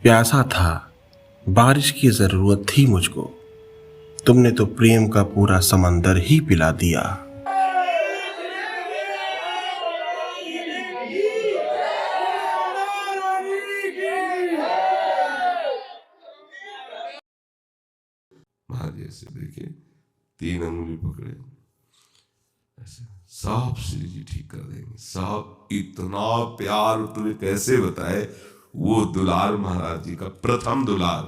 प्यासा था, बारिश की जरूरत थी मुझको, तुमने तो प्रेम का पूरा समंदर ही पिला दिया। महाराज ऐसे देखिए, 3 अंगुली पकड़े, ऐसे साहब श्री जी ठीक कर देंगे। साहब इतना प्यार तुम्हें कैसे बताए, वो दुलार महाराज जी का प्रथम दुलार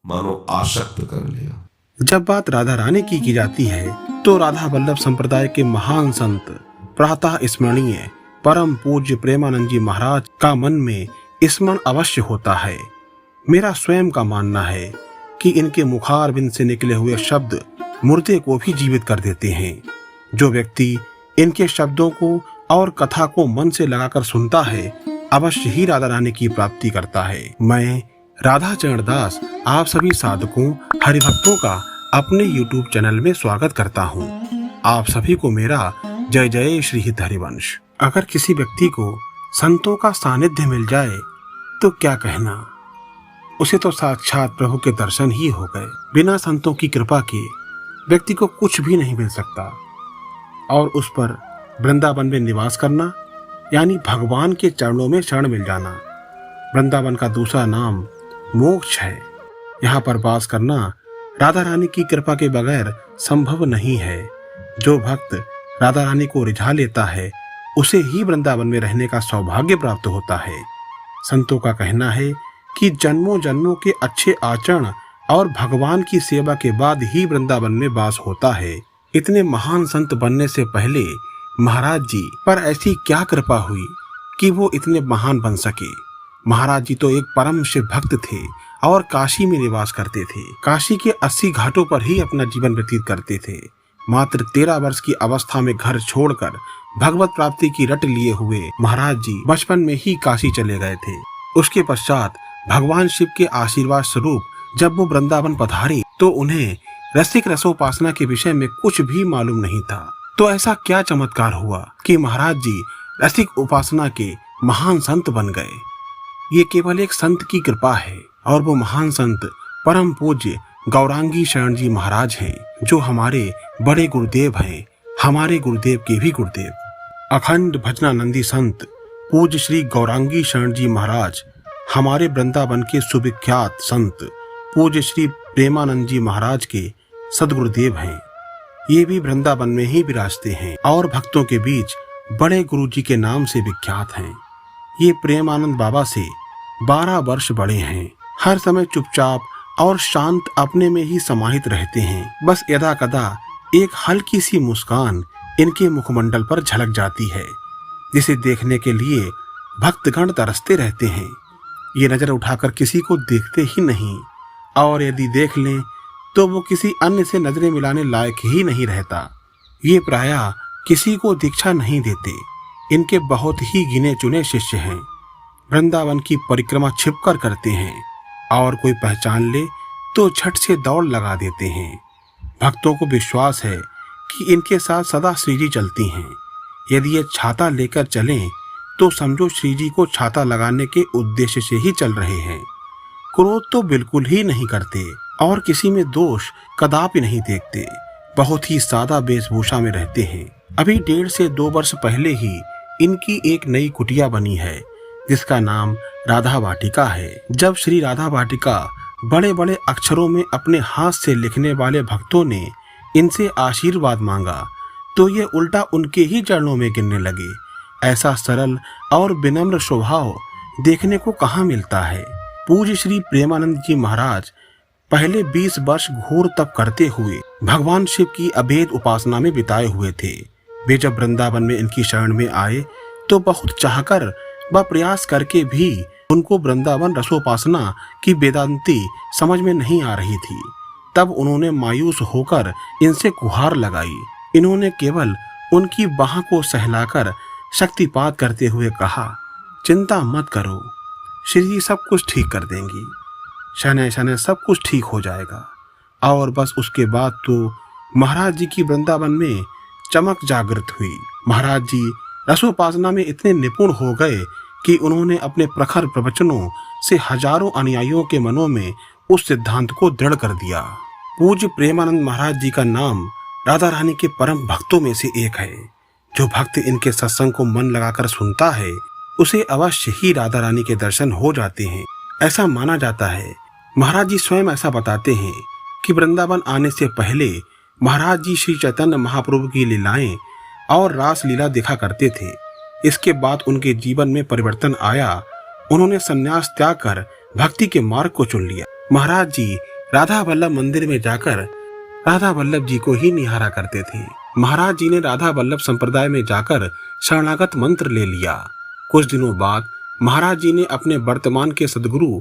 मानो आशक्त कर लिया। जब बात राधा रानी की जाती है तो राधा वल्लभ संप्रदाय के महान संत प्रातः स्मरणीय परम पूज्य प्रेमानंद जी महाराज का मन में स्मरण अवश्य होता है। मेरा स्वयं का मानना है कि इनके मुखारबिंद से निकले हुए शब्द मुर्दे को भी जीवित कर देते हैं। जो व्यक्ति इनके शब्दों को और कथा को मन से लगाकर सुनता है अवश्य ही राधा रानी की प्राप्ति करता है। मैं राधा चरण दास आप सभी साधकों हरिभक्तों का अपने YouTube चैनल में स्वागत करता हूँ। आप सभी को मेरा जय जय श्री हित हरिवंश। अगर किसी व्यक्ति को संतों का सानिध्य मिल जाए तो क्या कहना, उसे तो साक्षात प्रभु के दर्शन ही हो गए। बिना संतों की कृपा के व्यक्ति को कुछ भी नहीं मिल सकता और उस पर वृंदावन में निवास करना यानी भगवान के चरणों में शरण मिल जाना। वृंदावन का दूसरा नाम मोक्ष है। यहाँ पर वास करना राधा रानी की कृपा के बगैर संभव नहीं है। जो भक्त राधा रानी को रिझा लेता है उसे ही वृंदावन में रहने का सौभाग्य प्राप्त होता है। संतों का कहना है कि जन्मों जन्मों के अच्छे आचरण और भगवान की सेवा के बाद ही वृंदावन में वास होता है। इतने महान संत बनने से पहले महाराज जी पर ऐसी क्या कृपा हुई कि वो इतने महान बन सके। महाराज जी तो एक परम शिव भक्त थे और काशी में निवास करते थे। काशी के 80 घाटों पर ही अपना जीवन व्यतीत करते थे। मात्र 13 वर्ष की अवस्था में घर छोड़कर भगवत प्राप्ति की रट लिए हुए महाराज जी बचपन में ही काशी चले गए थे। उसके पश्चात भगवान शिव के आशीर्वाद स्वरूप जब वो वृंदावन पधारे तो उन्हें रसिक रसोपासना के विषय में कुछ भी मालूम नहीं था। तो ऐसा क्या चमत्कार हुआ कि महाराज जी रसिक उपासना के महान संत बन गए। ये केवल एक संत की कृपा है और वो महान संत परम पूज्य गौरांगी शरण जी महाराज हैं, जो हमारे बड़े गुरुदेव हैं, हमारे गुरुदेव के भी गुरुदेव। अखंड भजनानंदी संत पूज्य श्री गौरांगी शरण जी महाराज हमारे वृंदावन के सुविख्यात संत पूज्य श्री प्रेमानंद जी महाराज के सदगुरुदेव हैं। ये भी वृंदावन में ही विराजते हैं और भक्तों के बीच बड़े गुरुजी के नाम से विख्यात हैं। ये प्रेमानंद बाबा से 12 वर्ष बड़े हैं। हर समय चुपचाप और शांत अपने में ही समाहित रहते हैं। बस यदा कदा एक हल्की सी मुस्कान इनके मुखमंडल पर झलक जाती है, जिसे देखने के लिए भक्तगण तरसते रहते हैं। ये नजर उठाकर किसी को देखते ही नहीं और यदि देख लें तो वो किसी अन्य से नजरें मिलाने लायक ही नहीं रहता। ये प्रायः किसी को दीक्षा नहीं देते। इनके बहुत ही गिने चुने शिष्य हैं। वृंदावन की परिक्रमा छिपकर करते हैं और कोई पहचान ले तो झट से दौड़ लगा देते हैं। भक्तों को विश्वास है कि इनके साथ सदा श्री जी चलती हैं। यदि ये छाता लेकर चलें तो समझो श्री जी को छाता लगाने के उद्देश्य से ही चल रहे हैं। क्रोध तो बिल्कुल ही नहीं करते और किसी में दोष कदापि नहीं देखते। बहुत ही सादा वेशभूषा में रहते हैं। अभी 1.5 से 2 वर्ष पहले ही इनकी एक नई कुटिया बनी है जिसका नाम राधा वाटिका है। जब श्री राधा वाटिका बड़े बड़े अक्षरों में अपने हाथ से लिखने वाले भक्तों ने इनसे आशीर्वाद मांगा तो ये उल्टा उनके ही चरणों में गिरने लगे। ऐसा सरल और विनम्र स्वभाव देखने को कहाँ मिलता है। पूज्य श्री प्रेमानंद जी महाराज पहले 20 वर्ष घोर तप करते हुए भगवान शिव की अभेद उपासना में बिताए हुए थे। वे जब वृंदावन में इनकी शरण में आए तो बहुत चाहकर व प्रयास करके भी उनको वृंदावन रसोपासना की वेदांती समझ में नहीं आ रही थी। तब उन्होंने मायूस होकर इनसे गुहार लगाई। इन्होंने केवल उनकी बाह को सहलाकर शक्तिपात करते हुए कहा, चिंता मत करो, श्री जी सब कुछ ठीक कर देंगी। शनै शनै सब कुछ ठीक हो जाएगा। और बस उसके बाद तो महाराज जी की वृंदावन में चमक जागृत हुई। महाराज जी रसोपासना में इतने निपुण हो गए कि उन्होंने अपने प्रखर प्रवचनों से हजारों अनुयायियों के मनों में उस सिद्धांत को दृढ़ कर दिया। पूज्य प्रेमानंद महाराज जी का नाम राधा रानी के परम भक्तों में से एक है। जो भक्त इनके सत्संग को मन लगाकर सुनता है उसे अवश्य ही राधा रानी के दर्शन हो जाते हैं, ऐसा माना जाता है। महाराज जी स्वयं ऐसा बताते हैं कि वृंदावन आने से पहले महाराज जी श्री चैतन्य महाप्रभु की लीलाएं और रास लीला देखा करते थे। इसके बाद उनके जीवन में परिवर्तन आया। उन्होंने संन्यास त्याग कर भक्ति के मार्ग को चुन लिया। महाराज जी राधा वल्लभ मंदिर में जाकर राधा वल्लभ जी को ही निहारा करते थे। महाराज जी ने राधा वल्लभ संप्रदाय में जाकर शरणागत मंत्र ले लिया। कुछ दिनों बाद महाराज जी ने अपने वर्तमान के सदगुरु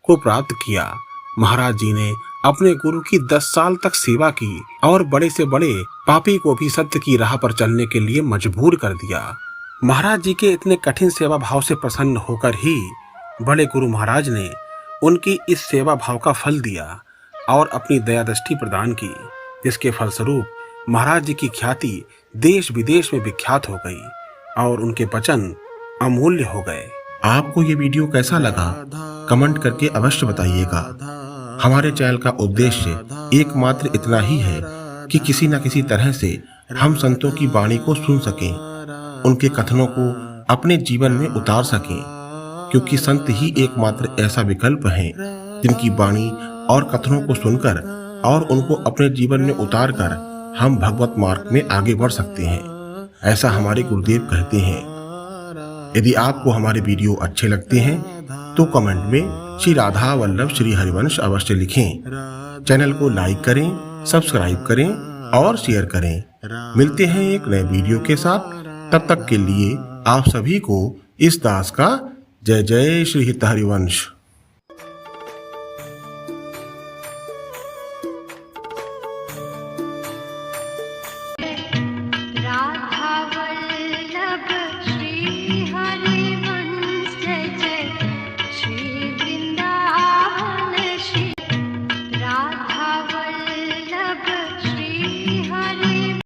को प्राप्त किया। महाराज जी ने अपने गुरु की 10 साल तक सेवा की और बड़े से बड़े पापी को भी सत्य की राह पर चलने के लिए मजबूर कर दिया। महाराज जी के इतने कठिन सेवा भाव से प्रसन्न होकर ही बड़े गुरु महाराज ने उनकी इस सेवा भाव का फल दिया और अपनी दया दृष्टि प्रदान की, जिसके फलस्वरूप महाराज जी की ख्याति देश विदेश में विख्यात हो गई और उनके वचन अमूल्य हो गए। आपको ये वीडियो कैसा लगा कमेंट करके अवश्य बताइएगा। हमारे चैनल का उद्देश्य एकमात्र इतना ही है कि किसी न किसी तरह से हम संतों की वाणी को सुन सकें, उनके कथनों को अपने जीवन में उतार सकें, क्योंकि संत ही एकमात्र ऐसा विकल्प है जिनकी वाणी और कथनों को सुनकर और उनको अपने जीवन में उतार कर हम भगवत मार्ग में आगे बढ़ सकते हैं, ऐसा हमारे गुरुदेव कहते हैं। यदि आपको हमारे वीडियो अच्छे लगते हैं तो कमेंट में श्री राधा वल्लभ श्री हरिवंश अवश्य लिखें। चैनल को लाइक करें, सब्सक्राइब करें और शेयर करें। मिलते हैं एक नए वीडियो के साथ। तब तक के लिए आप सभी को इस दास का जय जय श्री हित हरिवंश।